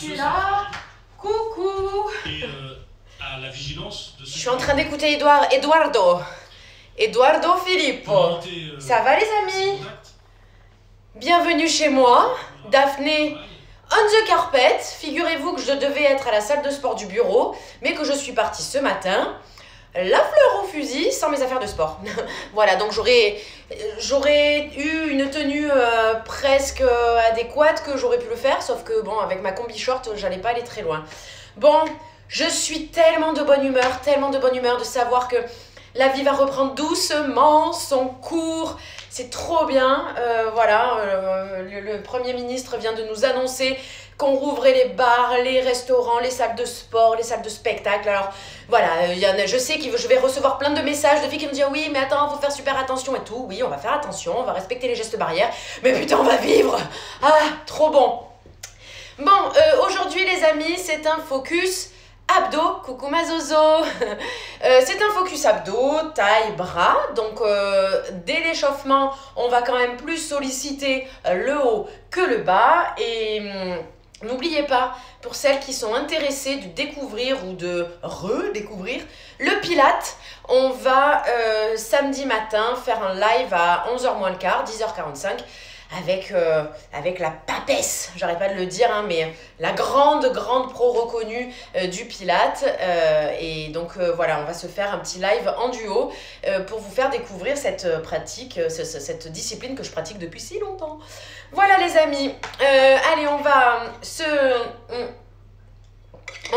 suis là. Coucou. À la vigilance de Je suis en train d'écouter Eduardo Filippo. Ça va les amis? Bienvenue chez moi, Daphné on the carpet. Figurez-vous que je devais être à la salle de sport du bureau, mais que je suis partie ce matin, la fleur au fusil, sans mes affaires de sport. Voilà, donc j'aurais eu une tenue presque adéquate que j'aurais pu le faire, sauf que bon, avec ma combi short, j'allais pas aller très loin. Bon, je suis tellement de bonne humeur de savoir que la vie va reprendre doucement son cours. C'est trop bien. Voilà, le Premier ministre vient de nous annoncer qu'on rouvrait les bars, les restaurants, les salles de sport, les salles de spectacle. Alors voilà, je sais que je vais recevoir plein de messages de filles qui me disent oui, mais attends, faut faire super attention et tout. Oui, on va faire attention, on va respecter les gestes barrières. Mais putain, on va vivre. Ah, trop bon. Bon, aujourd'hui les amis, c'est un focus abdos, coucou ma zozo. C'est un focus abdos, taille, bras. Donc dès l'échauffement, on va quand même plus solliciter le haut que le bas. Et n'oubliez pas, pour celles qui sont intéressées de découvrir ou de redécouvrir le Pilates, on va samedi matin faire un live à 11h moins le quart, 10h45. Avec la papesse, j'arrête pas de le dire, hein, mais la grande pro reconnue du Pilates. Et donc voilà, on va se faire un petit live en duo pour vous faire découvrir cette pratique, cette discipline que je pratique depuis si longtemps. Voilà les amis, allez, on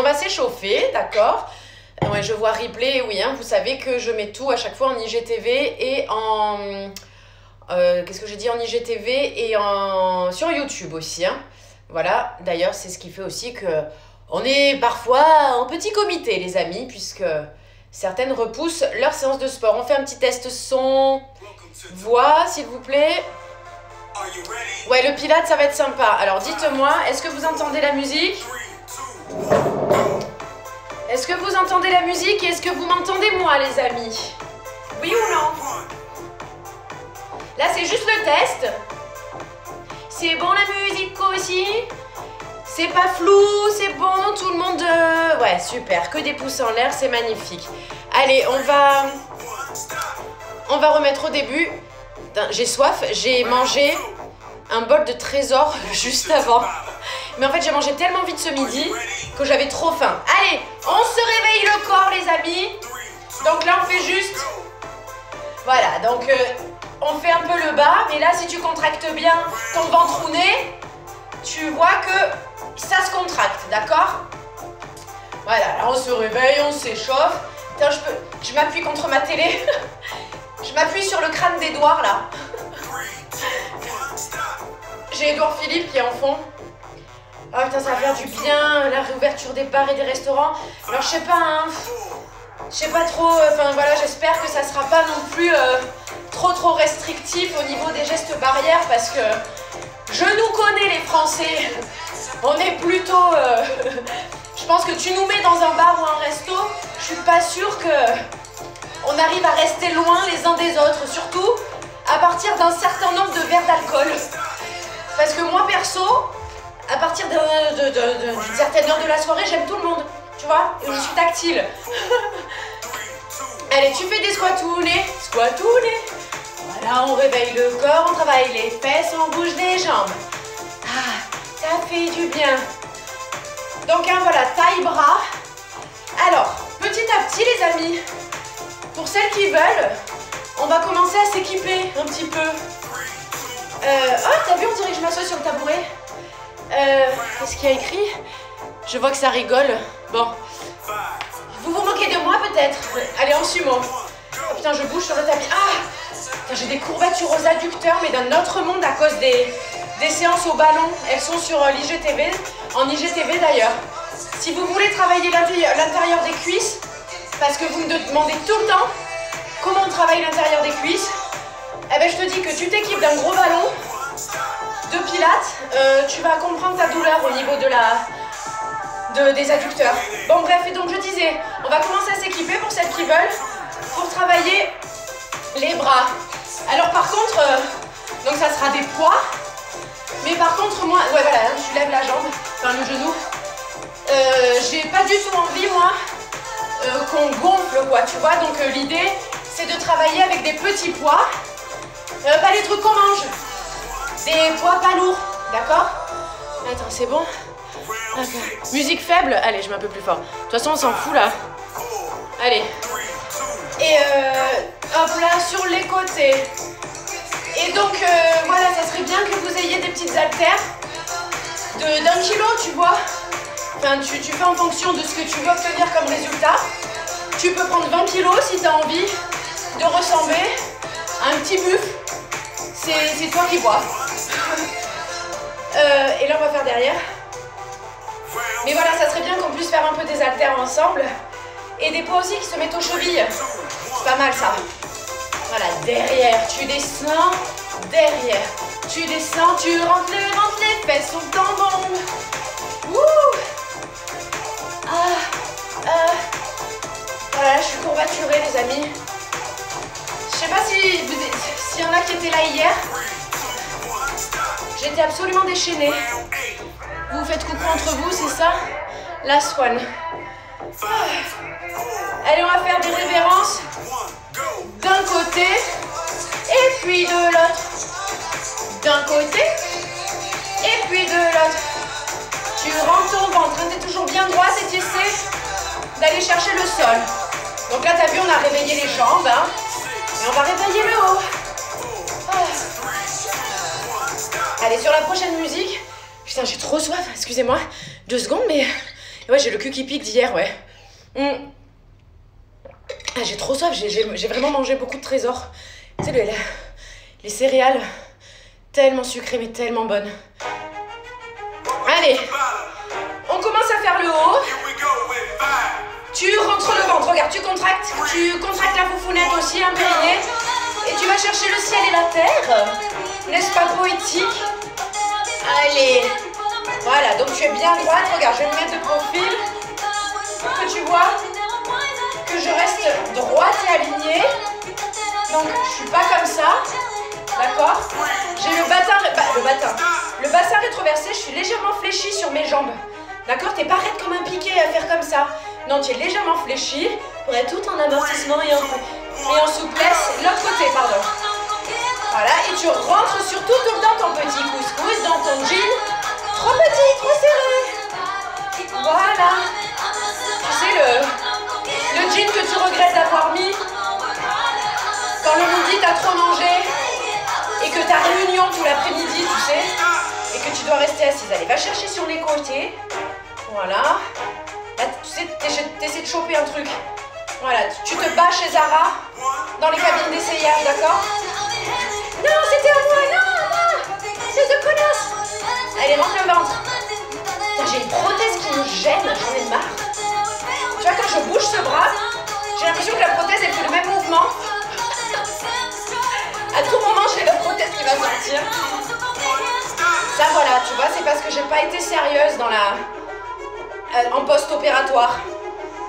va s'échauffer, d'accord? Ouais, je vois replay, oui, hein, vous savez que je mets tout à chaque fois en IGTV et en... qu'est-ce que j'ai dit, en IGTV et sur YouTube aussi, hein. Voilà, d'ailleurs c'est ce qui fait aussi que on est parfois en petit comité les amis, puisque certaines repoussent leur séance de sport. On fait un petit test son, voix s'il vous plaît. Ouais, le Pilates ça va être sympa. Alors dites-moi, est-ce que vous entendez la musique? Est-ce que vous entendez la musique et est-ce que vous m'entendez moi les amis? Oui ou non? Là, c'est juste le test. C'est bon la musique aussi? C'est pas flou, c'est bon, tout le monde... Ouais, super, que des pouces en l'air, c'est magnifique. Allez, on va remettre au début. J'ai soif, j'ai mangé un bol de trésor juste avant. Mais en fait, j'ai mangé tellement vite ce midi que j'avais trop faim. Allez, on se réveille le corps, les amis. Donc là, on fait juste... Voilà, donc... on fait un peu le bas, mais là, si tu contractes bien ton ventre ou nez, tu vois que ça se contracte, d'accord? Voilà, là, on se réveille, on s'échauffe. Tiens, je m'appuie contre ma télé. Je m'appuie sur le crâne d'Edouard, là. J'ai Edouard Philippe qui est en fond. Oh putain, ça va faire du bien, la réouverture des bars et des restaurants. Alors, je sais pas, hein... Je sais pas trop, enfin voilà, j'espère que ça sera pas non plus trop restrictif au niveau des gestes barrières, parce que je nous connais les Français, on est plutôt... je pense que tu nous mets dans un bar ou un resto, je suis pas sûre que on arrive à rester loin les uns des autres, surtout à partir d'un certain nombre de verres d'alcool. Parce que moi perso, à partir d'une certaine heure de la soirée, j'aime tout le monde. Tu vois, et je suis tactile. Allez, tu fais des squatounés. Squatounés. Voilà, on réveille le corps, on travaille les fesses, on bouge les jambes. Ah, ça fait du bien. Donc, hein, voilà, taille, bras. Alors, petit à petit, les amis, pour celles qui veulent, on va commencer à s'équiper un petit peu. Oh, t'as vu, on dirait que je m'assois sur le tabouret. Qu'est-ce qu'il y a écrit? Je vois que ça rigole. Bon. Vous vous moquez de moi peut-être? Allez, en sumo. Oh putain, je bouge sur le tapis. Ah! J'ai des courbatures aux adducteurs, mais d'un autre monde à cause des séances au ballon. Elles sont sur l'IGTV, en IGTV d'ailleurs. Si vous voulez travailler l'intérieur des cuisses, parce que vous me demandez tout le temps comment on travaille l'intérieur des cuisses, eh ben je te dis que tu t'équipes d'un gros ballon de Pilates, tu vas comprendre ta douleur au niveau des adducteurs. Bon bref, et donc je disais, on va commencer à s'équiper pour celles qui veulent, pour travailler les bras. Alors par contre, donc ça sera des poids, mais par contre moi, ouais voilà, tu lèves la jambe, enfin le genou, J'ai pas du tout envie, moi, qu'on gonfle, quoi, tu vois. Donc l'idée, c'est de travailler avec des petits poids, pas les trucs qu'on mange, des poids pas lourds, d'accord? Attends, c'est bon? Okay. Musique faible, allez, je mets un peu plus fort. De toute façon, on s'en fout, là. Allez. Et hop là, sur les côtés. Et donc, voilà, ça serait bien que vous ayez des petites haltères d'1 kilo, tu vois. Enfin, tu fais en fonction de ce que tu veux obtenir comme résultat. Tu peux prendre 20 kilos si tu as envie de ressembler à un petit buffle. C'est toi qui vois. Et là, on va faire derrière. Mais voilà, ça serait bien qu'on puisse faire un peu des haltères ensemble. Et des poids aussi qui se mettent aux chevilles. C'est pas mal, ça. Voilà, derrière, tu descends. Derrière, tu descends, tu rentres les fesses sont en bombe. Ouh. Voilà, je suis courbaturée, les amis. Je sais pas s'il y en a qui étaient là hier. J'étais absolument déchaînée. Vous faites coucou entre vous, c'est ça? Last one. Allez, on va faire des révérences d'un côté et puis de l'autre. D'un côté et puis de l'autre. Tu rentres ton ventre, t'es toujours bien droite et tu essaies d'aller chercher le sol. Donc là, t'as vu, on a réveillé les jambes, hein, et on va réveiller le haut. Allez, sur la prochaine musique. Putain, j'ai trop soif, excusez-moi. 2 secondes, mais... Ouais, j'ai le cul qui pique d'hier, ouais. Ah, j'ai trop soif, j'ai vraiment mangé beaucoup de trésors. Tu sais, les céréales, tellement sucrées, mais tellement bonnes. Allez, on commence à faire le haut. Tu rentres le ventre, regarde, tu contractes la foufounette aussi, un périnée. Et tu vas chercher le ciel et la terre. N'est-ce pas poétique? Allez, voilà, donc tu es bien droite. Regarde, je vais me mettre de profil pour que tu vois que je reste droite et alignée. Donc, je suis pas comme ça, d'accord? J'ai le bassin rétroversé, je suis légèrement fléchie sur mes jambes. D'accord? T'es pas raide comme un piqué à faire comme ça. Non, tu es légèrement fléchie pour être tout en amortissement et en souplesse. L'autre côté, pardon. Voilà, et tu rentres surtout tout le temps ton petit couscous dans ton jean. Trop petit, trop serré. Voilà. Tu sais, le jean que tu regrettes d'avoir mis quand le midi t'as trop mangé et que t'as réunion tout l'après-midi, tu sais, et que tu dois rester assise. Allez, va chercher sur les côtés. Voilà. Là, tu sais, t'essaies de choper un truc. Voilà, tu te bats chez Zara dans les cabines d'essayage, d'accord? Non, c'était à moi, non, c'est de connasse. Allez, rentre le ventre. J'ai une prothèse qui me gêne, j'en ai marre. Tu vois, quand je bouge ce bras, j'ai l'impression que la prothèse elle fait le même mouvement. À tout moment, j'ai la prothèse qui va sortir. Ça, voilà, tu vois, c'est parce que j'ai pas été sérieuse en post-opératoire.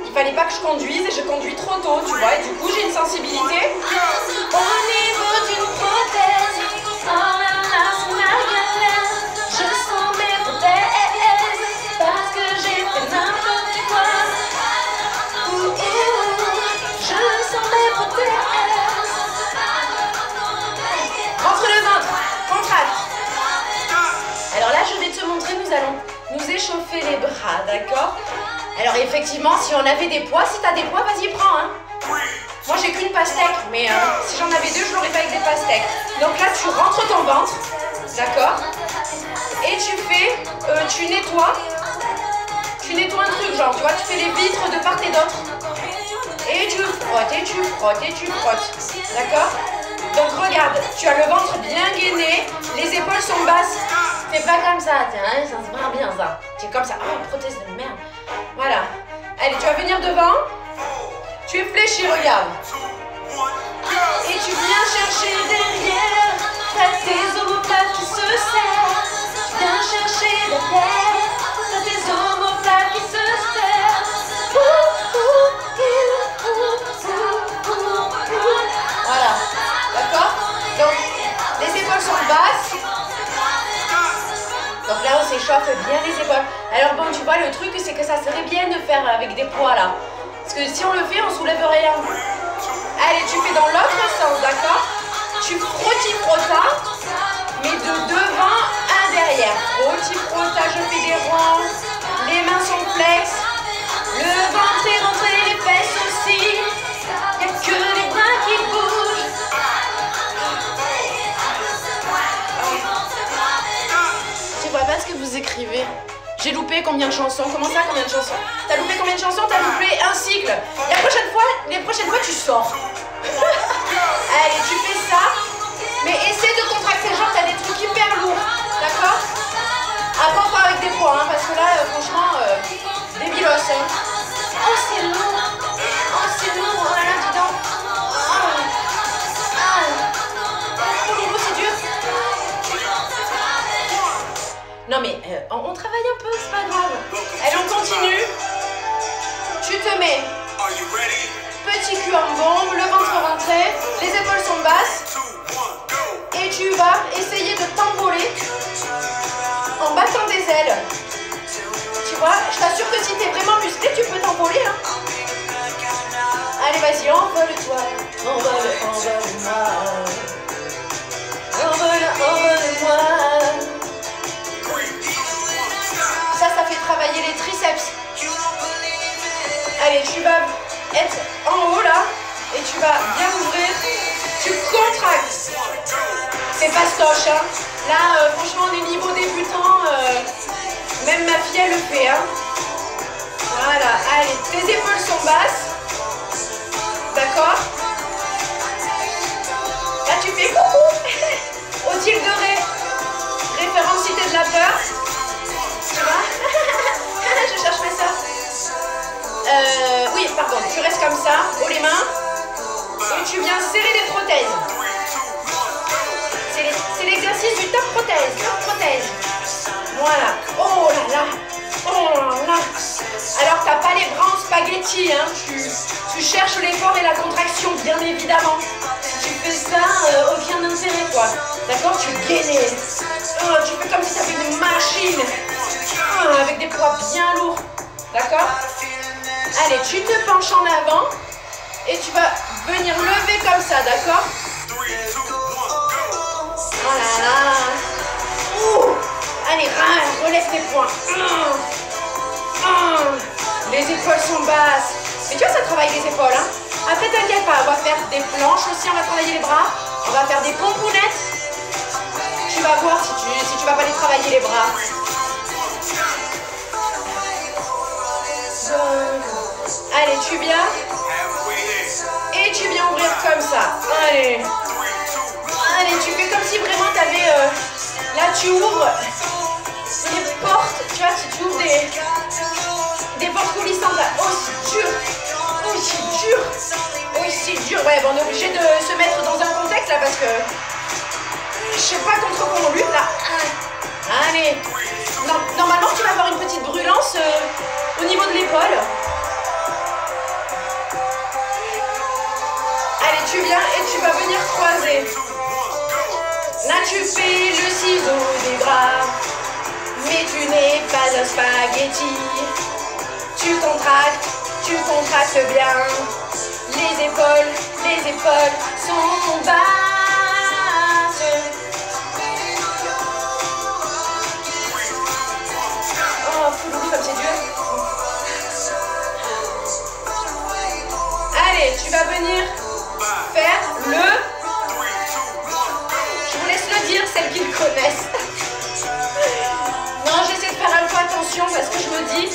Il fallait pas que je conduise et je conduis trop tôt, tu vois, et du coup, j'ai une sensibilité. Au niveau d'une prothèse, oh là là, c'est ma galère. Je sens mes prothèses parce que j'ai fait n'importe quoi. Je sens mes prothèses. Rentre le ventre, contracte. Alors là, je vais te montrer, nous allons nous échauffer les bras, d'accord? Alors effectivement, si on avait des poids, si t'as des poids, vas-y, prends, hein. Moi, j'ai qu'une pastèque, mais si j'en avais 2, je l'aurais fait avec des pastèques. Donc là, tu rentres ton ventre, d'accord? Et tu nettoies un truc, genre, tu vois, tu fais les vitres de part et d'autre. Et tu frottes, et tu frottes, et tu frottes, d'accord? Donc regarde, tu as le ventre bien gainé, les épaules sont basses. T'es pas comme ça, tiens, hein, ça se marre bien ça. Tu es comme ça, oh, prothèse de merde. Voilà. Allez, tu vas venir devant. Tu es fléchi, regarde. Et tu viens chercher derrière. T'as tes omoplates qui se serrent. Tu viens chercher derrière. T'as tes omoplates qui se serrent. Voilà. D'accord? Donc, les épaules sont basses. Donc là, on s'échauffe bien les épaules. Alors bon, tu vois, le truc, c'est que ça serait bien de faire avec des poids là. Parce que si on le fait, on soulève rien. Allez, tu fais dans l'autre sens, d'accord? Tu frotti-frotta, mais de devant, un derrière. Frotti-frotta, je fais des ronds. Les mains sont flex. Le ventre est rentré, les fesses aussi. Il n'y a que les bras qui bougent. Je vois pas ce que vous écrivez. J'ai loupé combien de chansons? Comment ça, combien de chansons? T'as loupé combien de chansons? T'as loupé un cycle. Les prochaines fois, tu sors. Allez, tu fais ça. Mais essaie de contracter, genre t'as des trucs hyper lourds. D'accord? Après, on part avec des poids, hein, parce que là, franchement, débilos. Hein. Oh, c'est lourd. Oh, c'est lourd. Oh là là, dis donc. Oh, c'est dur. Non mais on travaille un peu, c'est pas grave. Allez, on continue. Tu te mets petit cul en bombe, le ventre rentré, les épaules sont basses. Et tu vas essayer de t'envoler en battant des ailes. Tu vois, je t'assure que si t'es vraiment musclé, tu peux t'envoler. Hein. Allez, vas-y, envole-toi. Envole-moi. Envole-moi. Ça fait travailler les triceps. Allez, tu vas être en haut là et tu vas bien ouvrir. Tu contractes. C'est fastoche, hein. Là, franchement, on est niveau débutant. Même ma fille, elle le fait, hein. Voilà, allez, tes épaules sont basses. D'accord? Là, tu fais coucou. Odile de Ré. Référence Cité de la peur. Tu vois? Je cherche mes soeurs. Oui, pardon, tu restes comme ça, haut les mains. Et tu viens serrer les prothèses. C'est l'exercice du top prothèse. Top prothèse. Voilà. Oh là là. Oh là là. Alors, t'as pas les bras en spaghetti, hein. Tu cherches l'effort et la contraction, bien évidemment. Si tu fais ça, aucun intérêt, quoi. D'accord? Tu gaines. Oh, tu fais comme si t'avais une machine. Avec des poids bien lourds. D'accord? Allez, tu te penches en avant et tu vas venir lever comme ça, d'accord? Voilà. Allez, relève tes poings. Les épaules sont basses. Mais tu vois, ça travaille les épaules. Hein? Après, t'inquiète pas, on va faire des planches aussi, on va travailler les bras. On va faire des pompounettes. Tu vas voir si tu vas pas les travailler les bras. Allez, tu viens. Et tu viens ouvrir comme ça. Allez. Allez, tu fais comme si vraiment t'avais... là, tu ouvres les portes. Tu vois, si tu ouvres des portes coulissantes là. Oh, c'est dur. Oh, c'est dur. Oh, c'est dur. Ouais, bon, on est obligé de se mettre dans un contexte là parce que... Je sais pas contre quoi on lutte là. Allez. Normalement, tu vas avoir une petite brûlance au niveau de l'épaule. Allez, tu viens et tu vas venir croiser. Là, tu fais le ciseau des bras. Mais tu n'es pas un spaghetti. Tu contractes bien. Les épaules sont basses. Oh, fouloulou, comme c'est dur. Allez, tu vas venir faire le... Je vous laisse le dire, celles qui le connaissent. Non, j'essaie de faire un peu attention parce que je me dis,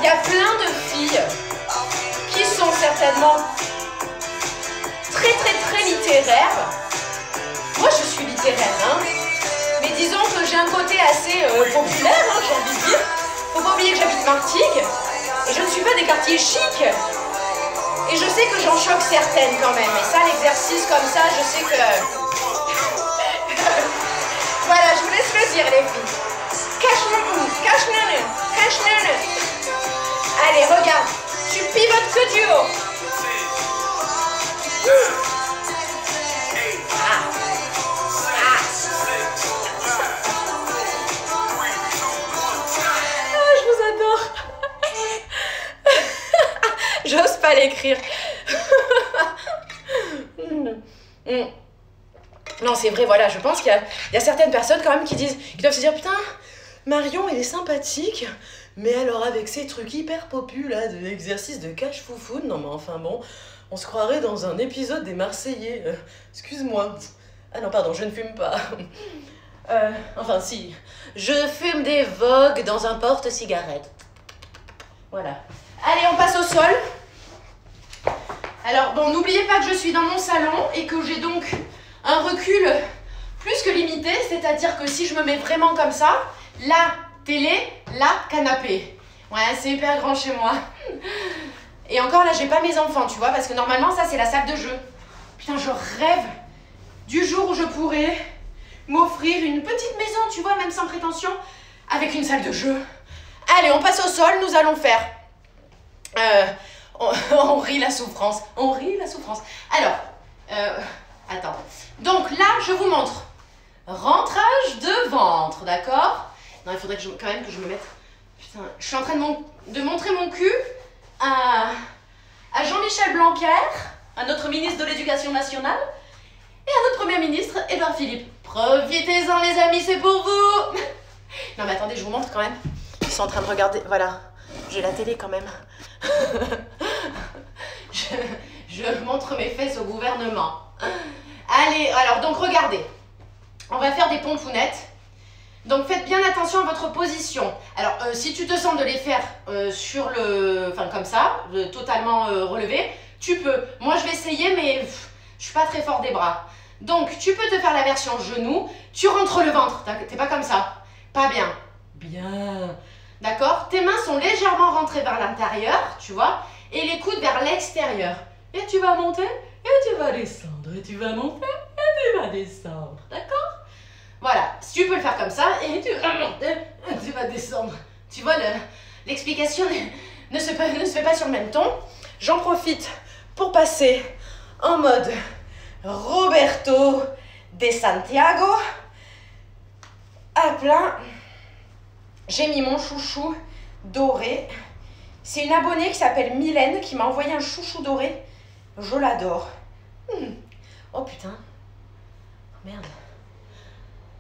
il y a plein de filles qui sont certainement très littéraires. Moi, je suis littéraire, hein. Mais disons que j'ai un côté assez populaire, hein, j'ai envie de dire. Faut pas oublier que j'habite Martigues et je ne suis pas des quartiers chics. Et je sais que j'en choque certaines quand même. Et ça, l'exercice comme ça, je sais que... Voilà, je vous laisse le dire, les filles. Cache-le. Allez, regarde. Tu pivotes que du haut. pas l'écrire. Non, c'est vrai, voilà, je pense qu'il y a certaines personnes quand même qui doivent se dire, putain, Marion, elle est sympathique, mais alors avec ces trucs hyper popus là, de l'exercice de cache-foufoune, non mais enfin bon, on se croirait dans un épisode des Marseillais. Excuse-moi. Ah non, pardon, je ne fume pas. Enfin si, je fume des Vogue dans un porte-cigarette. Voilà. Allez, on passe au sol. Alors, bon, n'oubliez pas que je suis dans mon salon et que j'ai donc un recul plus que limité, c'est-à-dire que si je me mets vraiment comme ça, la télé, la canapé. Ouais, c'est hyper grand chez moi. Et encore là, j'ai pas mes enfants, tu vois, parce que normalement, ça, c'est la salle de jeu. Putain, je rêve du jour où je pourrais m'offrir une petite maison, tu vois, même sans prétention, avec une salle de jeu. Allez, on passe au sol, nous allons faire... on rit la souffrance. On rit la souffrance. Alors, attends. Donc là, je vous montre. Rentrage de ventre, d'accord? Non, il faudrait quand même que je me mette... Putain, je suis en train de montrer mon cul à Jean-Michel Blanquer, à notre ministre de l'Éducation nationale, et à notre Premier ministre, Édouard Philippe. Profitez-en les amis, c'est pour vous. Non mais attendez, je vous montre quand même. Ils sont en train de regarder, voilà. J'ai la télé quand même. je montre mes fesses au gouvernement. Allez, alors donc regardez. On va faire des pompounettes. Donc faites bien attention à votre position. Alors si tu te sens de les faire sur le... Enfin comme ça, totalement relevé, tu peux. Moi je vais essayer mais je suis pas très fort des bras. Donc tu peux te faire la version genou, tu rentres le ventre, t'es pas comme ça. Pas bien. Bien. D'accord? Tes mains sont légèrement rentrées vers l'intérieur, tu vois, et les coudes vers l'extérieur. Et tu vas monter, et tu vas descendre, et tu vas monter, et tu vas descendre. D'accord? Voilà, si tu peux le faire comme ça, et tu vas monter, et tu vas descendre. Tu vois, l'explication ne se fait pas sur le même ton. J'en profite pour passer en mode Roberto de Santiago. Hop là. J'ai mis mon chouchou doré. C'est une abonnée qui s'appelle Mylène qui m'a envoyé un chouchou doré. Je l'adore. Oh putain. Merde.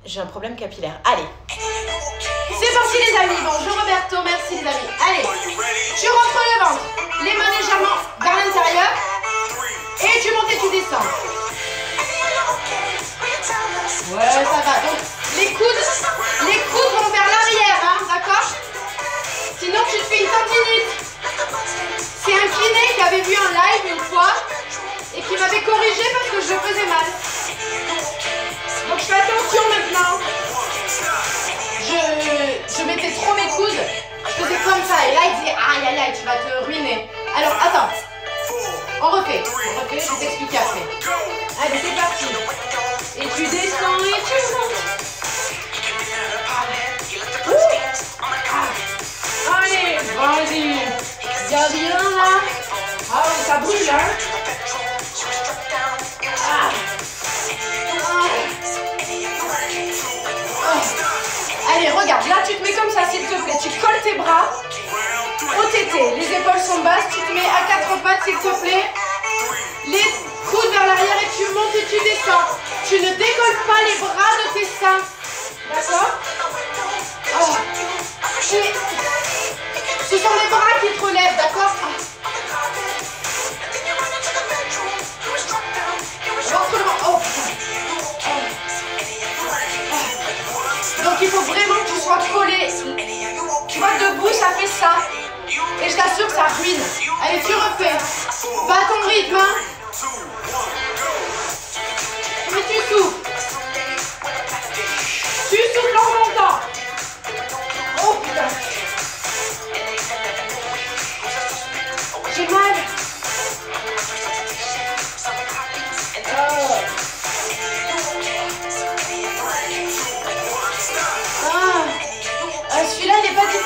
J'ai un problème capillaire. Allez. C'est parti les amis. Bonjour Roberto, merci les amis. Allez. Tu rentres le ventre. Les mains légèrement vers l'intérieur. Et tu montes et tu descends. Ouais, ça va. Donc, les coudes vont vers l'arrière, hein, d'accord? Sinon, tu te fais une tendinite. C'est un kiné qui avait vu un live une fois et qui m'avait corrigé parce que je faisais mal. Donc, je fais attention maintenant. Je mettais trop mes coudes. Je faisais comme ça. Et là, il disait, aïe, aïe, aïe, tu vas te ruiner. Alors, attends. On refait, je vais t'expliquer après. Allez, c'est parti. Et tu descends et tu montes. Allez, vas-y. Bien, bien là. Ah ouais, ça brûle, hein. Allez, regarde, là tu te mets comme ça, s'il te plaît. Tu colles tes bras au tété. Les épaules sont basses, tu te mets à quatre pattes, s'il te plaît. Les coudes vers l'arrière et tu montes et tu descends. Tu ne décolles pas les bras de tes seins. D'accord? Oh. Ce sont les bras qui te relèvent, d'accord? Oh. Donc il faut vraiment que tu sois collé. Tu vois, debout, ça fait ça. Et je t'assure que ça ruine. Allez, tu refais. Va à ton rythme, hein. Mais tu souffles. Tu souffles en montant. Oh putain. J'ai mal. Celui-là,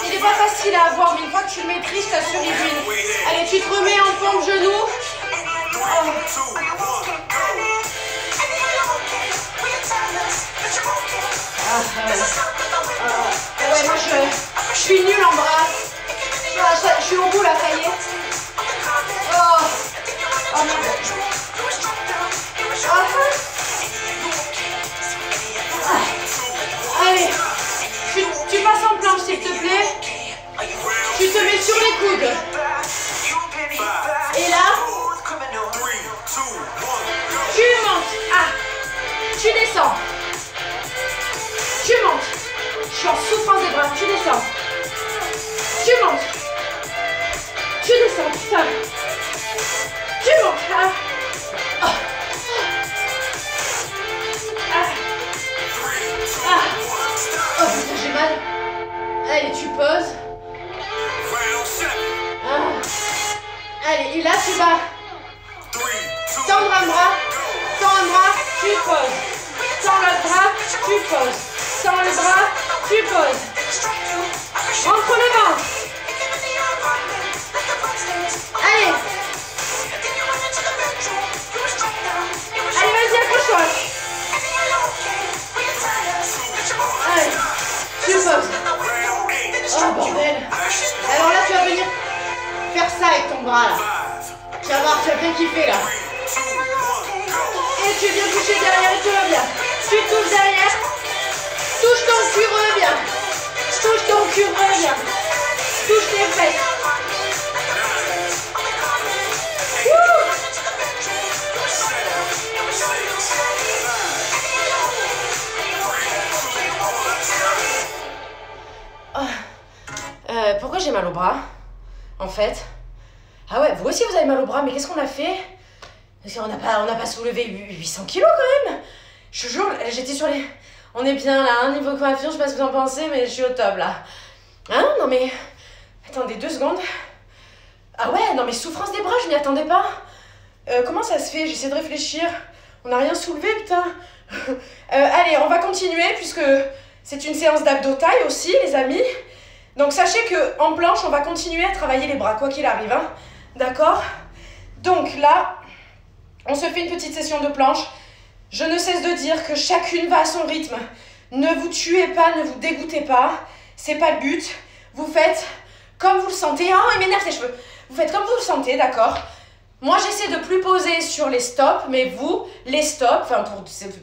il est pas facile à avoir, mais une fois que tu le maîtrises, je t'assure, il ruine. Allez, tu te remets en pompe genou. Ouais, moi je suis nulle en bras. Je suis au bout là, ça y est. Oh. coude. Et là, tu montes. Ah, tu descends. Tu montes. Je suis en souffrance des bras. Tu descends. Tu montes. Tu descends, putain. Tu montes. Ah. Oh. Ah. Ah. Oh putain, j'ai mal. Allez, tu poses. Ah. Allez, et là tu vas tendre un bras, tu poses. Tends le bras, tu poses. Tends le bras, tu poses. Entre les mains. Allez. Allez, vas-y, accroche-toi. Allez, tu poses. Oh bordel. Alors là, tu vas venir faire ça avec ton bras là. Tu vas voir, tu vas bien kiffer là. Et tu viens toucher derrière et tu reviens. Tu touches derrière. Touche ton cul, reviens. Touche ton cul, reviens. Touche tes fesses. Pourquoi j'ai mal au bras, en fait? Ah ouais, vous aussi vous avez mal au bras, mais qu'est-ce qu'on a fait? On n'a pas soulevé 800 kilos quand même. Je te jure, j'étais sur les... On est bien là, hein, niveau coiffure, je sais pas ce que vous en pensez, mais je suis au top là. Hein? Non mais... Attendez 2 secondes. Ah ouais, non mais souffrance des bras, je m'y attendais pas. Comment ça se fait? J'essaie de réfléchir. On n'a rien soulevé, putain. Allez, on va continuer puisque c'est une séance d'abdos taille aussi, les amis. Donc sachez qu'en planche, on va continuer à travailler les bras, quoi qu'il arrive. Hein. D'accord? Donc là, on se fait une petite session de planche. Je ne cesse de dire que chacune va à son rythme. Ne vous tuez pas, ne vous dégoûtez pas. C'est pas le but. Vous faites comme vous le sentez. Oh, il m'énerve tes cheveux. Vous faites comme vous le sentez, d'accord? Moi, j'essaie de plus poser sur les stops, mais vous, les stops, enfin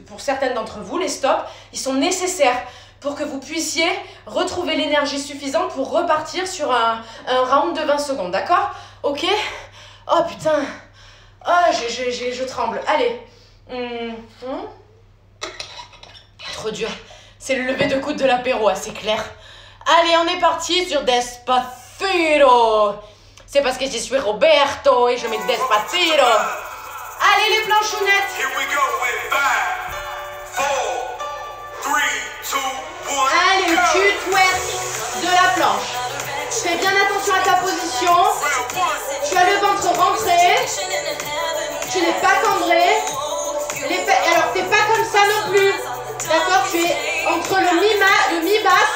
pour certaines d'entre vous, les stops, ils sont nécessaires pour que vous puissiez retrouver l'énergie suffisante pour repartir sur un round de 20 secondes, d'accord? Ok? Oh putain! Oh, je tremble. Allez. Trop dur. C'est le lever de coude de l'apéro, c'est clair. Allez, on est parti sur Despacito. C'est parce que je suis Roberto et je mets Despacito. Allez, les planchounettes. Here we go with 5, 4, 3, 2, 1. Allez, tu twerk de la planche. Fais bien attention à ta position. Tu as le ventre rentré. Tu n'es pas cambré. Alors, t'es pas comme ça non plus. D'accord? Tu es entre le mi-basse,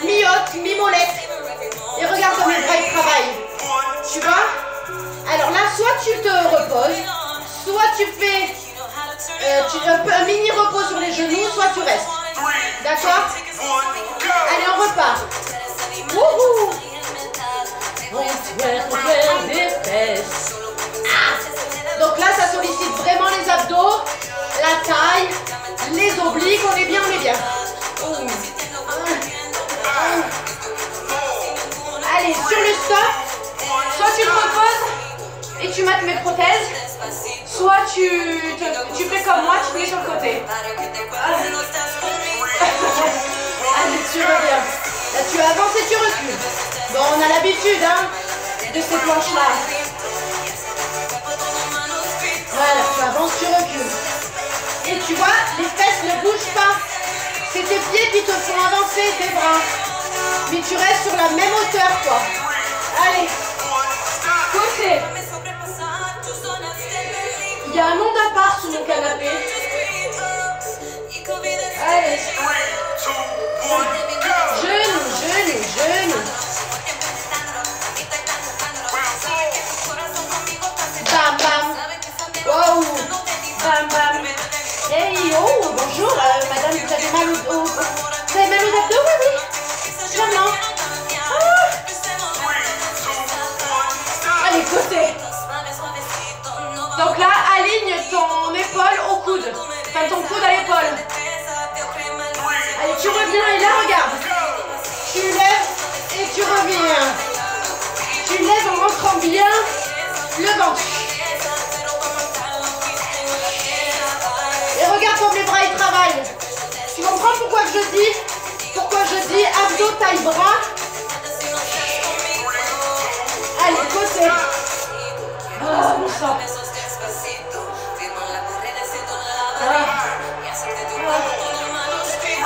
mi-haute, mi-molette. Et regarde comme les bras ils travaillent. Tu vois? Alors là, soit tu te reposes, soit tu fais un mini repos sur les genoux, soit tu restes. D'accord? Allez, on repart. Wouhou! Donc là, ça sollicite vraiment les abdos, la taille, les obliques. On est bien, on est bien. Allez, sur le stop, soit tu te reposes et tu mates mes prothèses, soit tu fais comme moi, tu te mets sur le côté. Allez, tu reviens. Là, tu avances et tu recules. Bon, on a l'habitude, hein, de ces planches-là. Voilà, tu avances, tu recules. Et tu vois, les fesses ne bougent pas. C'est tes pieds qui te font avancer, tes bras. Mais tu restes sur la même hauteur, quoi. Allez. Côté. Il y a un monde à part sous mon canapé. Allez. Genou, genou, genou. Bam, bam. Wow. Bam, bam. Hey, oh, bonjour, madame, vous avez mal aux abdos? Oui, oui. Vraiment. Allez, côté. Donc là, aligne ton épaule au coude. Enfin, ton coude à l'épaule. Allez, tu reviens et là, regarde. Tu lèves et tu reviens. Tu le ventre. Et regarde comme les bras ils travaillent. Tu comprends pourquoi je dis abdos, taille, bras. Allez, côté. Ah, mon sang.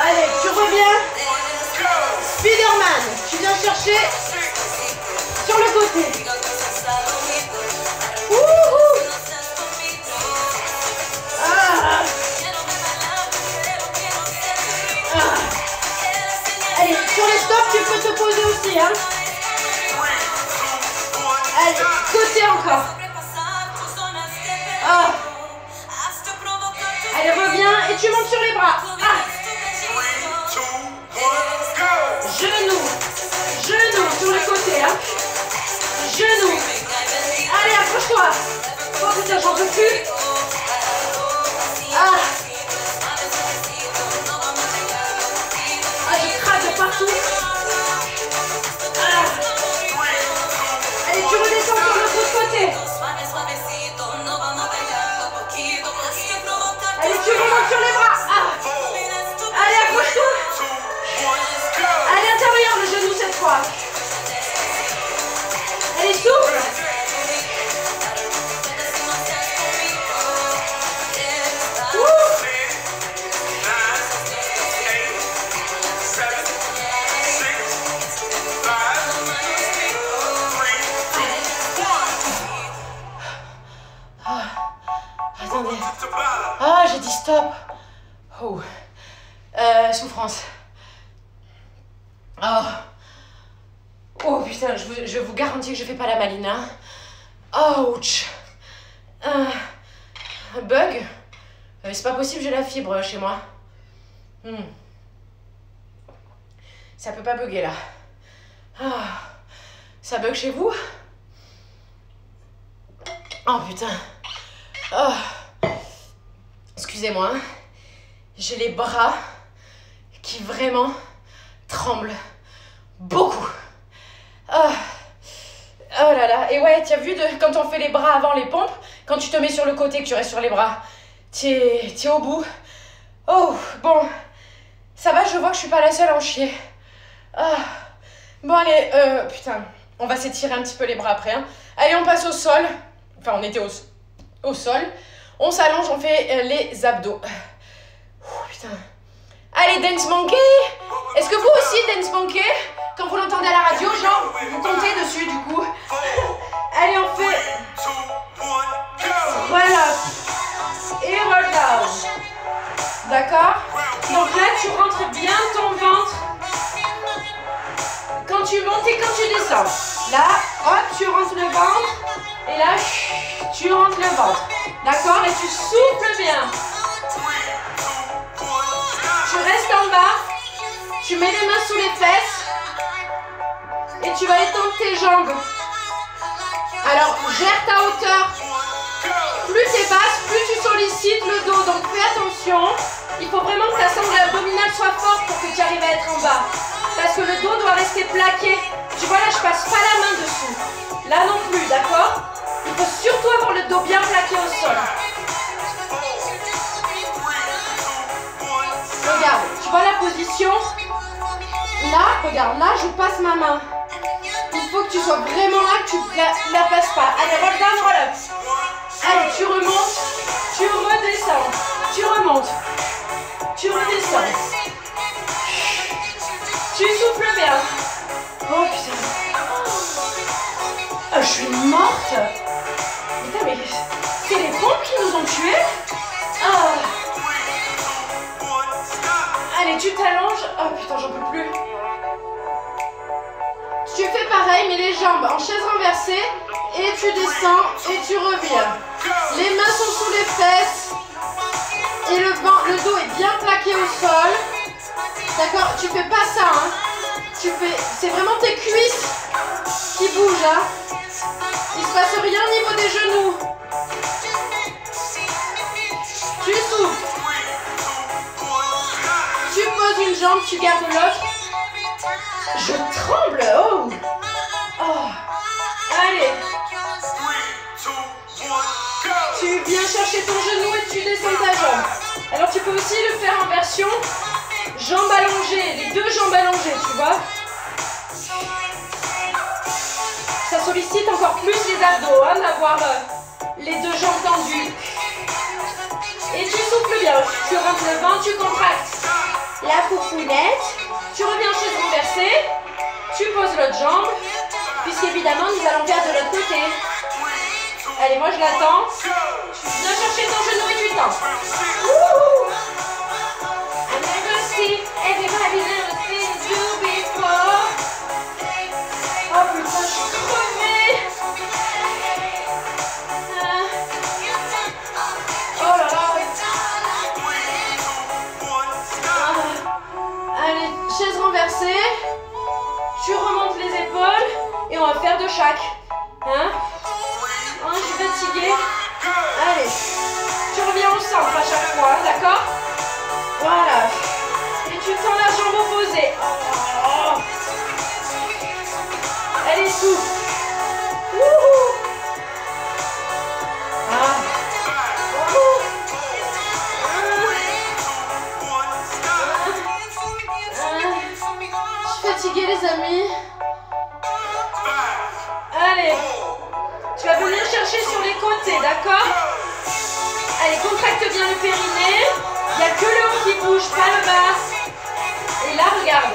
Allez, tu reviens. Spiderman, tu viens chercher sur le côté. Wouhou. Allez, sur les stops, tu peux te poser aussi, hein. Allez, côté encore. Allez, reviens et tu montes sur les bras. Genoux. Genoux sur le côté, hein. Genoux. Allez, accroche-toi. Oh putain, j'en peux plus. Je craque de partout. Allez, tu redescends sur l'autre côté. Allez, tu remontes sur les bras. Allez, accroche-toi. À l'intérieur, le genou cette fois. Allez, souffle. Attendez. J'ai dit stop. Souffrance. Oh putain, je vous garantis que je fais pas la maline, hein. Ouch. Bug. C'est pas possible, j'ai la fibre chez moi. Ça peut pas bugger là. Ça bug chez vous? Oh putain. Excusez-moi, hein. J'ai les bras qui vraiment tremblent beaucoup. Oh là là. Et ouais, tu as vu quand on fait les bras avant les pompes, quand tu te mets sur le côté que tu restes sur les bras, t'es au bout. Oh, bon. Ça va, je vois que je suis pas la seule à en chier. Bon, allez, putain. On va s'étirer un petit peu les bras après, hein. Allez, on passe au sol. Enfin, on était au sol. On s'allonge, on fait les abdos. Putain. Allez, Dance Monkey. Est-ce que vous aussi, Dance Monkey, quand vous l'entendez à la radio, genre, vous comptez dessus, du coup. Allez, on fait... Voilà. Et roll down. D'accord? Donc là, tu rentres bien ton ventre. Quand tu montes et quand tu descends. Là, hop, tu rentres le ventre. Et là, tu rentres le ventre. D'accord? Et tu souffles bien. Tu restes en bas. Tu mets les mains sous les fesses. Et tu vas étendre tes jambes. Alors, gère ta hauteur. Plus tu es basse, plus tu sollicites le dos. Donc, fais attention. Il faut vraiment que ta sangle abdominale soit forte pour que tu arrives à être en bas. Parce que le dos doit rester plaqué. Tu vois, là, je passe pas la main dessous. Là non plus, d'accord? Il faut surtout avoir le dos bien plaqué au sol. Regarde, tu vois la position? Là, regarde, là, je passe ma main. Il faut que tu sois vraiment là, que tu la passes pas. Allez, roll down, roll up. Allez, tu remontes, tu redescends, tu remontes, tu redescends. Tu souffles bien. Oh putain. Je suis morte. Putain, mais c'est les pompes qui nous ont tués. Allez, tu t'allonges. Oh putain, j'en peux plus. Tu fais pareil, mais les jambes en chaise renversée. Et tu descends et tu reviens. Les mains sont sous les fesses. Et le dos est bien plaqué au sol. D'accord? Tu fais pas ça, hein. C'est vraiment tes cuisses qui bougent, hein. Il se passe rien au niveau des genoux. Tu souffles. Tu poses une jambe, tu gardes l'autre. Je tremble. Oh. Allez. peux aussi le faire en version jambes allongées, les deux jambes allongées, tu vois. Ça sollicite encore plus les abdos, hein, d'avoir les deux jambes tendues. Et tu souffles bien, tu rentres le ventre, tu contractes la foufounette, tu reviens en chaise renversée, tu poses l'autre jambe, puisqu'évidemment nous allons faire de l'autre côté. Allez, moi je l'attends. Viens chercher ton genou et tu tends. I never see everybody never seen you before. Oh putain, je suis crevée. Oh là là. Allez, chaise renversée. Tu remontes les épaules et on va faire de chaque. Hein? Oh, je suis fatiguée. Allez, tu reviens au centre à chaque fois, d'accord? Voilà. Et tu tends la jambe opposée. Oh. Allez, souffle. Wouhou. Ah. Je suis fatiguée, les amis. Allez. Tu vas venir chercher sur les côtés, d'accord? Allez, contracte bien le périnée. Il n'y a que le haut qui bouge, pas le bas. Et là, regarde.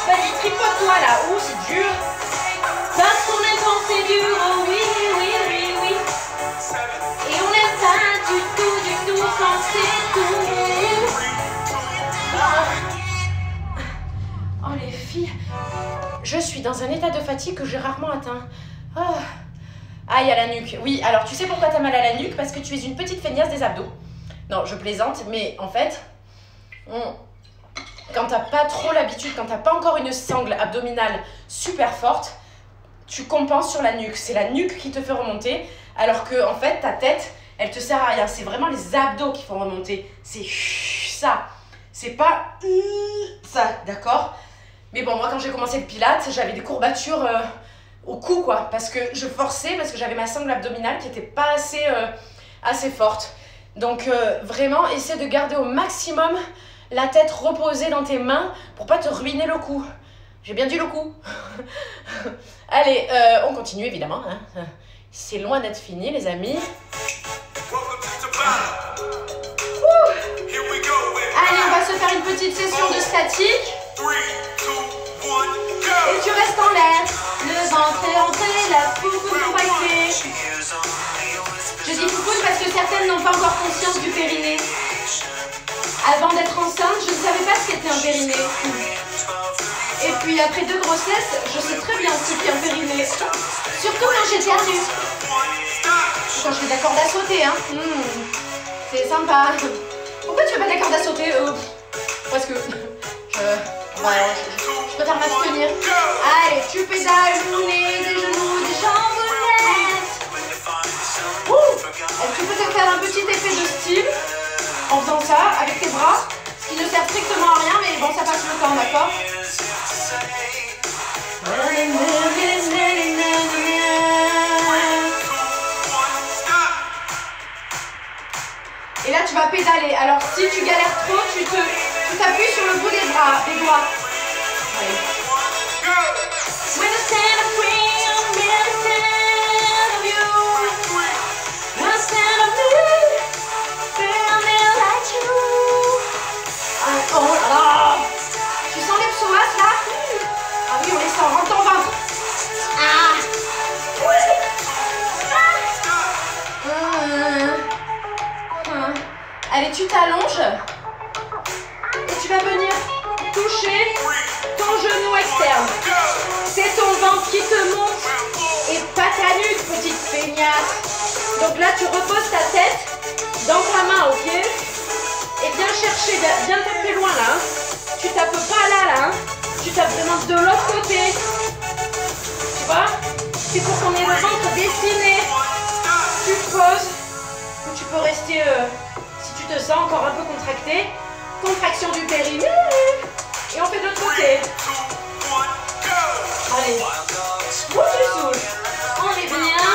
Vas-y, tripote-toi là. Ouh, c'est dur. Parce qu'on aime quand c'est dur. Oh oui, oui, oui, oui. Et on n'aime pas du tout quand c'est tout. Oh, les filles. Je suis dans un état de fatigue que j'ai rarement atteint. Oh. Aïe à la nuque. Oui, alors tu sais pourquoi t'as mal à la nuque? Parce que tu es une petite feignasse des abdos. Non, je plaisante, mais en fait, quand t'as pas trop l'habitude, quand t'as pas encore une sangle abdominale super forte, tu compenses sur la nuque. C'est la nuque qui te fait remonter, alors que en fait, ta tête, elle te sert à rien. C'est vraiment les abdos qui font remonter. C'est ça. C'est pas ça, d'accord? Mais bon, moi, quand j'ai commencé le pilates, j'avais des courbatures au cou, quoi, parce que je forçais, parce que j'avais ma sangle abdominale qui était pas assez forte. Donc vraiment, essaie de garder au maximum la tête reposée dans tes mains pour pas te ruiner le cou. J'ai bien dit le cou. Allez, on continue évidemment. Hein. C'est loin d'être fini, les amis. Allez, on va se faire une petite session de statique. Et tu restes en l'air. Le ventre est rentré, la foufoune compactée. Je dis foufoune parce que certaines n'ont pas encore conscience du périnée. Avant d'être enceinte, je ne savais pas ce qu'était un périnée. Et puis après 2 grossesses, je sais très bien ce qu'est un périnée. Surtout quand j'éternue. Quand je fais de la corde à sauter, hein. C'est sympa. Pourquoi tu fais pas de la corde à sauter? Parce que je préfère m'abstenir. Allez, tu pédales, des genoux, des jambounettes. Tu peux te faire un petit effet de style en faisant ça avec tes bras, ce qui ne sert strictement à rien, mais bon, ça passe le temps, d'accord? Et là, tu vas pédaler. Alors, si tu galères trop, tu t'appuies sur le bout des bras, des doigts. Allez. Oh là là. Tu sens les psoas là? Ah oui, on les sent, rentre ton ventre. Allez, tu t'allonges et tu vas venir toucher ton genou externe. C'est ton ventre qui te monte et pas ta nuque, petite feignasse. Donc là, tu reposes ta tête dans ta main, ok? Et viens chercher, viens taper loin là. Tu tapes pas là, hein. Tu tapes vraiment de l'autre côté. Tu vois? C'est pour qu'on ait le ventre dessiné. Tu poses. Ou tu peux rester, si tu te sens encore un peu contracté. Contraction du périnée. Et on fait de l'autre côté. Allez. Bouge le souffle. On est bien.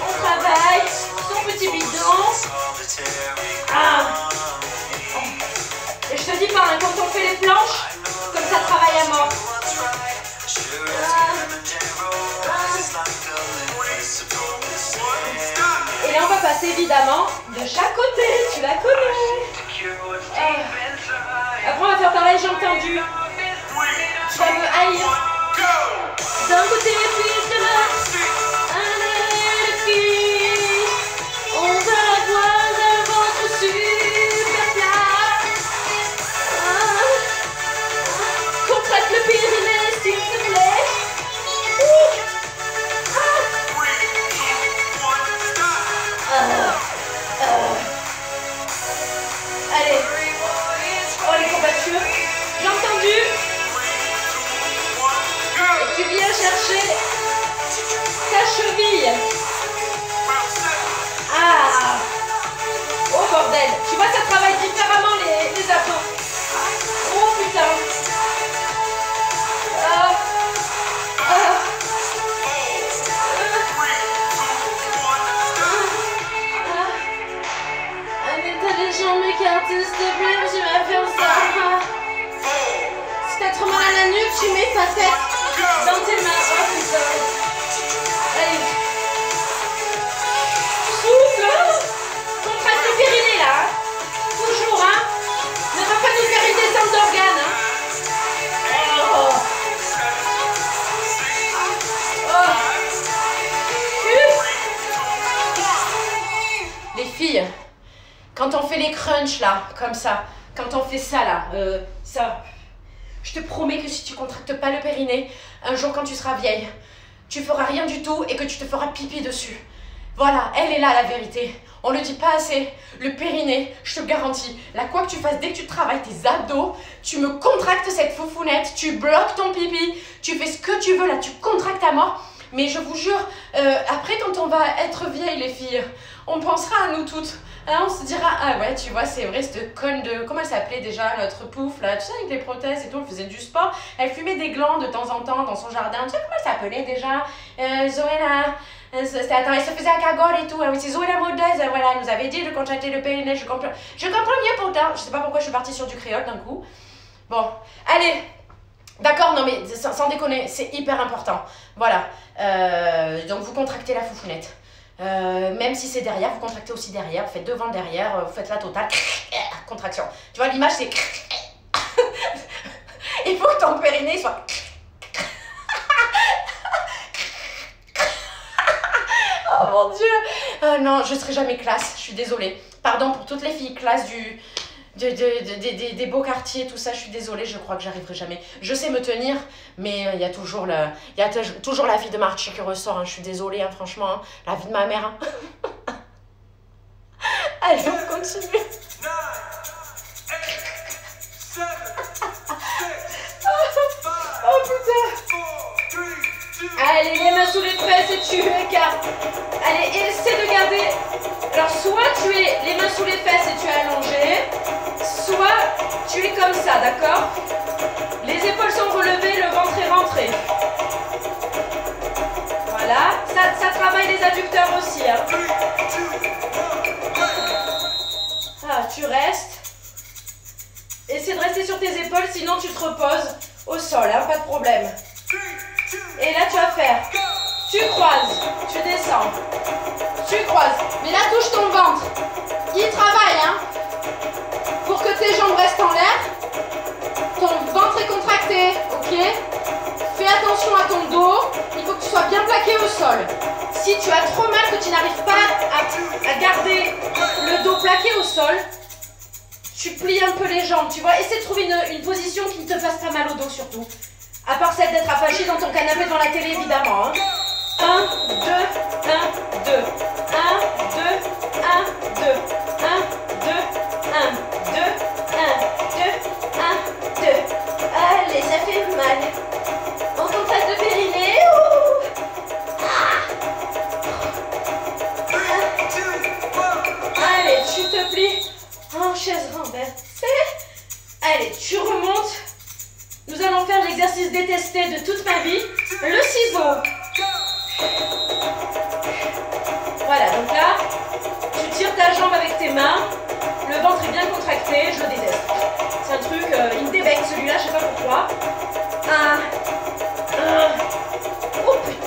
On travaille. Son petit bidon. passe évidemment de chaque côté, tu la connais. Après on va faire pareil, j'ai entendu. Tu vas me haïr. D'un côté puis de l'autre. Allez les filles, on va avoir de votre super plat. Contracte le Pyrénées s'il te plaît. Allez. Oh les courbatures. J'ai entendu. Et tu viens chercher ta cheville. Ah. Oh bordel. Tu vois, ça travaille différemment les abdos. Oh putain. Allez, t'as les jambes écartées, s'il te plaît, je vais faire ça. Si t'as trop mal à la nuque, tu mets ta tête dans tes mains. Oh putain. Allez. Souffle. Contracte le périnée là. Toujours, hein. Ne va pas nous faire une descente d'organes, hein. Oh. Les filles, quand on fait les crunchs là, comme ça, quand on fait ça là, ça, je te promets que si tu contractes pas le périnée, un jour quand tu seras vieille, tu feras rien du tout et que tu te feras pipi dessus. Voilà, elle est là la vérité. On le dit pas assez. Le périnée, je te le garantis, là quoi que tu fasses, dès que tu travailles tes abdos, tu me contractes cette foufounette, tu bloques ton pipi, tu fais ce que tu veux là, tu contractes à mort. Mais je vous jure, après quand on va être vieille les filles, on pensera à nous toutes. Hein, on se dira, ah ouais, tu vois, c'est vrai, cette conne de... Comment elle s'appelait déjà, notre pouf, là, tu sais, avec les prothèses et tout, elle faisait du sport. Elle fumait des glands de temps en temps dans son jardin. Tu sais comment elle s'appelait déjà Zoé la... Attends, elle se faisait à cagole et tout. Ah oui, c'est Zoé la modeuse, voilà, elle nous avait dit de contracter le périnée. Je comprends mieux pourtant. Je sais pas pourquoi je suis partie sur du créole d'un coup. Bon, allez. D'accord, non mais sans déconner, c'est hyper important. Voilà. Donc vous contractez la foufounette. Même si c'est derrière, vous contractez aussi derrière. Vous faites devant, derrière, vous faites la totale. Contraction. Tu vois, l'image c'est... Il faut que ton périnée soit... Oh mon Dieu. Non, je serai jamais classe, je suis désolée. Pardon pour toutes les filles classe des beaux quartiers, tout ça, je suis désolée, je crois que j'arriverai jamais. Je sais me tenir, mais il y a toujours toujours la vie de Marchi qui ressort, hein. Je suis désolée, hein, franchement, hein. La vie de ma mère. Hein. Allez, on continue. Oh putain. Allez, les mains sous les fesses et tu écartes. Allez, essaie de garder. Alors, soit tu es les mains sous les fesses et tu es allongé, soit tu es comme ça, d'accord? Les épaules sont relevées, le ventre est rentré. Voilà, ça travaille les adducteurs aussi. Hein. Ah, tu restes. Essaie de rester sur tes épaules, sinon tu te reposes au sol, hein, pas de problème. Et là, tu vas faire, tu croises, tu descends, tu croises. Mais là, touche ton ventre. Il travaille, hein. Pour que tes jambes restent en l'air, ton ventre est contracté, ok? Fais attention à ton dos, il faut que tu sois bien plaqué au sol. Si tu as trop mal que tu n'arrives pas à garder le dos plaqué au sol, tu plies un peu les jambes, tu vois. Essaie de trouver une position qui ne te fasse pas mal au dos surtout. À part celle d'être affaché dans ton canapé devant la télé, évidemment. Hein. 1, 2, 1, 2. 1, 2, 1, 2. 1, 2, 1, 2. 1, 2, 1, 2. Allez, ça fait mal. On contracte le périnée. Allez, tu te plies en chaise renversée. Allez, tu remontes. Nous allons faire l'exercice détesté de toute ma vie, le ciseau. Voilà, donc là, tu tires ta jambe avec tes mains, le ventre est bien contracté, je déteste. C'est un truc, il me débecte celui-là, je sais pas pourquoi. Oh putain.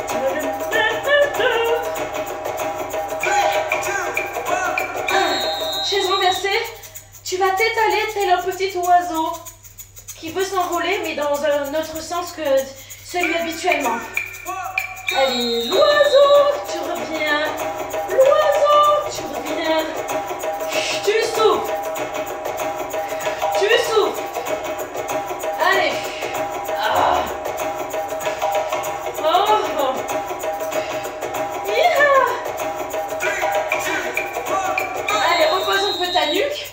qui veut s'envoler, mais dans un autre sens que celui habituellement. Allez, l'oiseau, tu reviens. L'oiseau, tu reviens. Tu souffles. Tu souffles. Allez. Ah. Oh. Allez, repose un peu ta nuque.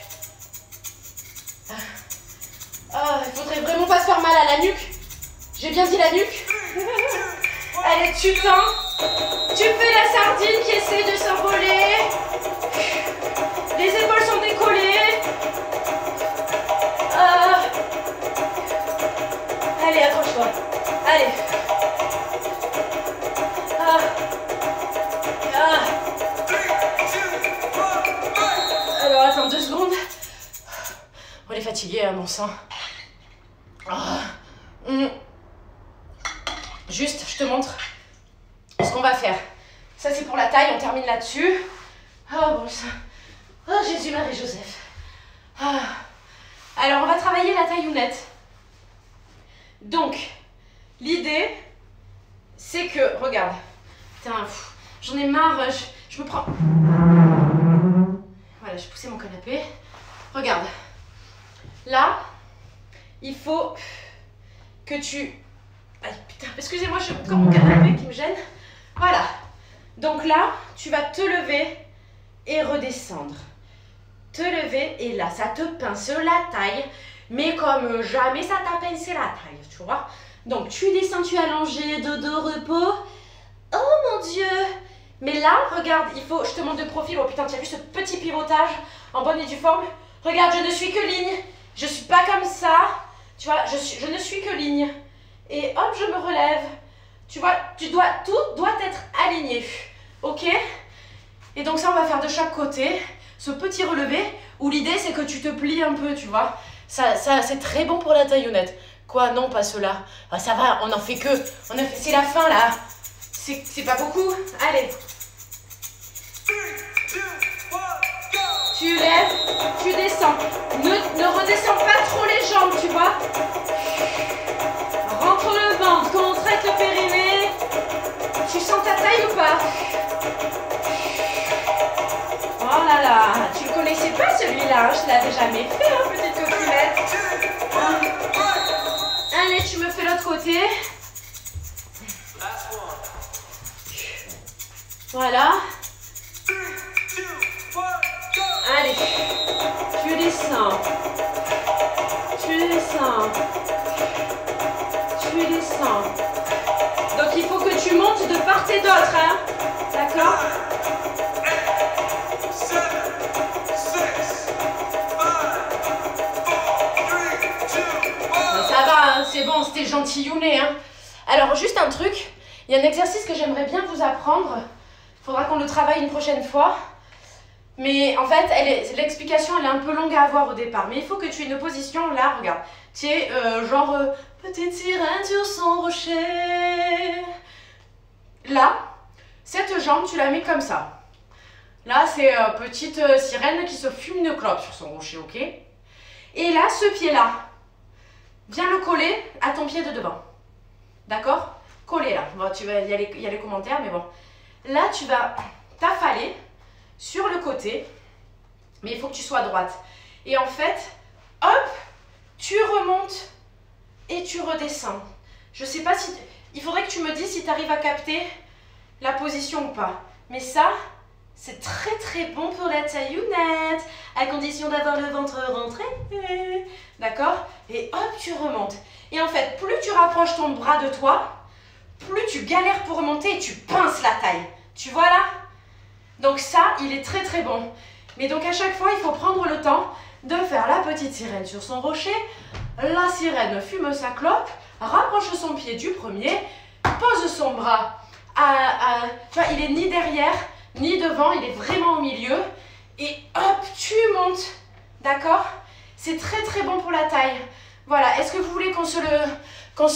Il faudrait vraiment pas se faire mal à la nuque. J'ai bien dit la nuque. Allez, tu tends. Tu fais la sardine qui essaie de s'envoler. Les épaules sont décollées. Allez, accroche-toi. Allez. Alors, attends 2 secondes. On est fatigué, hein, mon sang. Juste, je te montre ce qu'on va faire. Ça, c'est pour la taille, on termine là-dessus. Oh, bon sang. Oh, Jésus, Marie, Joseph. Alors, on va travailler la taillounette. Donc, l'idée, c'est que, regarde. Putain, j'en ai marre, je me prends... Voilà, j'ai poussé mon canapé. Regarde. Là, il faut que tu... Aïe, putain, excusez-moi, j'ai encore mon canapé qui me gêne. Voilà. Donc là, tu vas te lever et redescendre. Te lever et là, ça te pince la taille. Mais comme jamais ça t'a pincé la taille, tu vois. Donc, tu descends, tu es allongé, dodo, repos. Oh mon Dieu! Mais là, regarde, il faut... Je te montre de profil. Oh putain, tu as vu ce petit pivotage en bonne et due forme? Regarde, je ne suis que ligne. Je suis pas comme ça. Tu vois, je ne suis que ligne. Et hop, je me relève. Tu vois, tout doit être aligné. Ok? Et donc ça, on va faire de chaque côté ce petit relevé où l'idée, c'est que tu te plies un peu, tu vois. Ça c'est très bon pour la taillounette. Quoi? Non, pas cela. Ah, ça va, on en fait que... C'est la fin, là. C'est pas beaucoup. Allez. Tu lèves, tu descends. Ne redescends pas trop les jambes, tu vois. Rentre le ventre, contracte le périnée. Tu sens ta taille ou pas? Oh là là, tu le connaissais pas celui-là, hein? Je l'avais jamais fait, hein, petite coquillette. Allez, tu me fais l'autre côté. Voilà. Allez, tu descends. Tu descends. Tu descends. Donc il faut que tu montes de part et d'autre, hein. D'accord? Ça va, hein, c'est bon, c'était gentillounet, hein. Alors juste un truc, il y a un exercice que j'aimerais bien vous apprendre. Il faudra qu'on le travaille une prochaine fois. Mais en fait, l'explication elle est un peu longue à avoir au départ. Mais il faut que tu aies une position, là, regarde. Tu es genre petite sirène sur son rocher. Là, cette jambe, tu la mets comme ça. Là, c'est petite sirène qui se fume une clope sur son rocher, ok? Et là, ce pied-là, viens le coller à ton pied de devant. D'accord? Coller là. Bon, il y a les commentaires, mais bon. Là, tu vas t'affaler sur le côté, mais il faut que tu sois droite. Et en fait, hop, tu remontes et tu redescends. Je sais pas si... Il faudrait que tu me dises si tu arrives à capter la position ou pas. Mais ça, c'est très très bon pour la taillounette, à condition d'avoir le ventre rentré. D'accord? Et hop, tu remontes. Et en fait, plus tu rapproches ton bras de toi, plus tu galères pour remonter et tu pinces la taille. Tu vois là? Donc ça, il est très très bon. Mais donc à chaque fois, il faut prendre le temps de faire la petite sirène sur son rocher. La sirène fume sa clope, rapproche son pied du premier, pose son bras tu vois, il est ni derrière, ni devant, il est vraiment au milieu. Et hop, tu montes. D'accord? C'est très très bon pour la taille. Voilà, est-ce que vous voulez qu'on se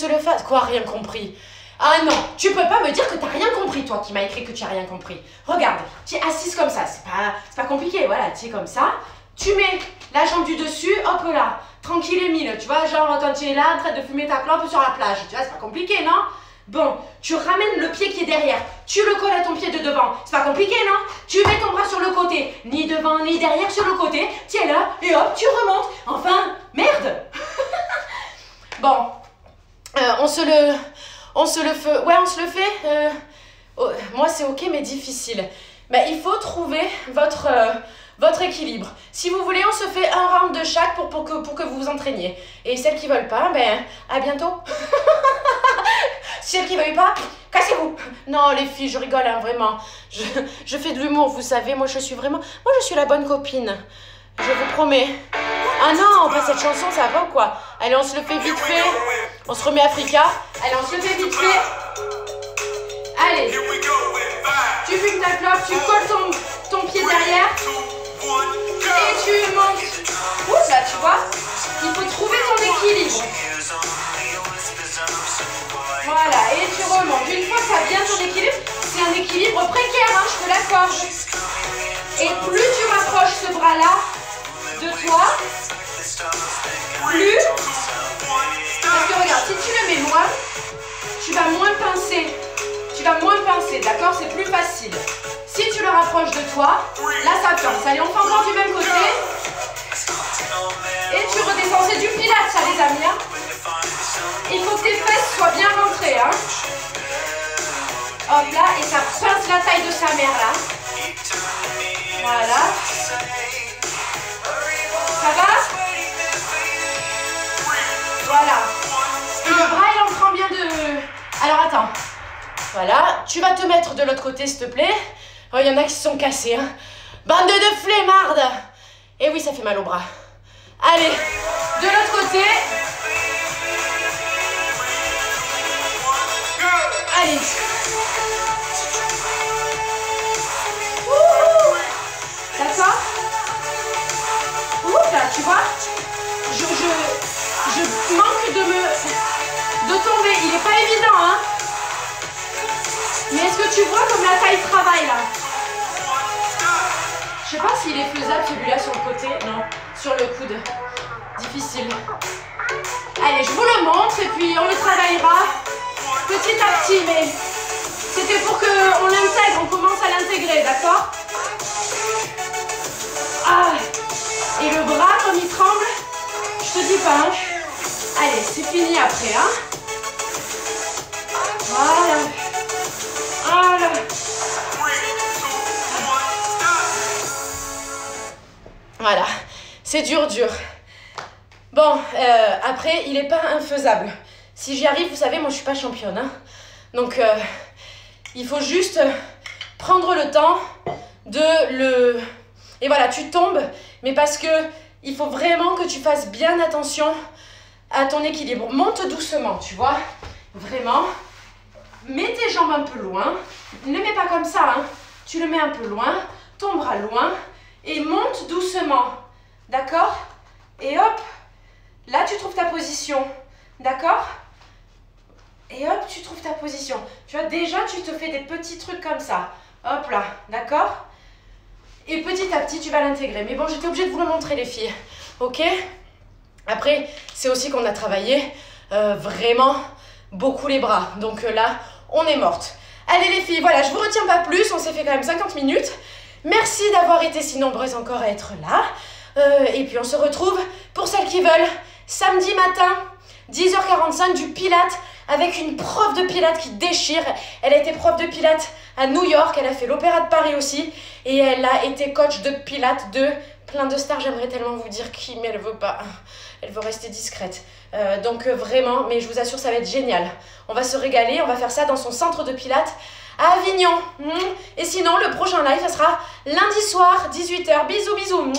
le fasse? Quoi, rien compris? Ah non, tu peux pas me dire que t'as rien compris, toi qui m'as écrit que tu as rien compris. Regarde, tu es assise comme ça, c'est pas compliqué, voilà, tu es comme ça. Tu mets la jambe du dessus, hop là, tranquille et mille, tu vois, genre quand tu es là en train de fumer ta clope sur la plage, tu vois, c'est pas compliqué, non? Bon, tu ramènes le pied qui est derrière, tu le colles à ton pied de devant, c'est pas compliqué, non? Tu mets ton bras sur le côté, ni devant ni derrière, sur le côté, tu es là, et hop, tu remontes, enfin, merde. Bon, on se le fait, oh, moi c'est ok mais difficile. Mais il faut trouver votre équilibre. Si vous voulez, on se fait un round de chaque pour que vous vous entraîniez. Et celles qui veulent pas, ben, à bientôt. Celles qui veulent pas, cassez-vous. Non, les filles, je rigole, hein, vraiment. Je fais de l'humour, vous savez. Moi, je suis la bonne copine. Je vous promets. Ah non, pas cette chanson, ça va pas ou quoi? Allez, on se le fait vite fait. On se remet Africa. Allez, on se le fait vite fait. Allez. Tu fumes ta clope, tu colles ton pied derrière. Et tu montes. Ouh, là, tu vois, il faut trouver ton équilibre. Voilà, et tu remontes. Une fois que tu as bien ton équilibre, c'est un équilibre précaire, hein, je te l'accorde. Et plus tu rapproches ce bras-là de toi, plus... Parce que regarde, si tu le mets loin, tu vas moins pincer. Tu vas moins pincer, d'accord? C'est plus facile. Si tu le rapproches de toi, là ça pince. Allez, on fait encore du même côté. Et tu redescends. C'est du pilates, ça, les amis. Hein. Il faut que tes fesses soient bien rentrées. Hein. Hop là, et ça pince la taille de sa mère, là. Voilà. Ça va? Voilà. Et le bras, il en prend bien de... Alors, attends. Voilà, tu vas te mettre de l'autre côté, s'il te plaît. Oh, il y en a qui se sont cassés, hein. Bande de flemmardes. Et oui, ça fait mal au bras. Allez, de l'autre côté. Allez. D'accord? Ouh, là, tu vois, je manque de tomber. Il n'est pas évident, hein. Mais est-ce que tu vois comme la taille travaille là? Je sais pas s'il est faisable celui-là sur le côté. Non, sur le coude. Difficile. Allez, je vous le montre et puis on le travaillera petit à petit. Mais c'était pour qu'on l'intègre, on commence à l'intégrer, d'accord? Ah, et le bras comme il tremble, je te dis pas. Hein. Allez, c'est fini après. Hein. Voilà. Voilà. Voilà, c'est dur. Bon, après, il n'est pas infaisable. Si j'y arrive, vous savez, moi je suis pas championne. Hein. Donc, il faut juste prendre le temps de le... Et voilà, tu tombes, mais parce que il faut vraiment que tu fasses bien attention à ton équilibre. Monte doucement, tu vois, vraiment. Mets tes jambes un peu loin. Ne les mets pas comme ça, hein. Tu le mets un peu loin, ton bras loin, et monte doucement. D'accord? Et hop, là tu trouves ta position. D'accord? Et hop, tu trouves ta position. Tu vois, déjà tu te fais des petits trucs comme ça. Hop là, d'accord? Et petit à petit, tu vas l'intégrer. Mais bon, j'étais obligée de vous le montrer, les filles. Ok? Après, c'est aussi qu'on a travaillé vraiment beaucoup les bras. Donc là, on est morte. Allez, les filles, voilà, je vous retiens pas plus. On s'est fait quand même 50 minutes. Merci d'avoir été si nombreuses encore à être là. Et puis, on se retrouve pour celles qui veulent. Samedi matin, 10h45, du Pilates avec une prof de Pilates qui déchire. Elle a été prof de Pilates à New York, elle a fait l'Opéra de Paris aussi et elle a été coach de Pilates de plein de stars. J'aimerais tellement vous dire qui, mais elle veut pas. Elle veut rester discrète. Donc vraiment, mais je vous assure, ça va être génial. On va se régaler, on va faire ça dans son centre de Pilates à Avignon. Et sinon, le prochain live, ça sera lundi soir, 18h. Bisous, bisous.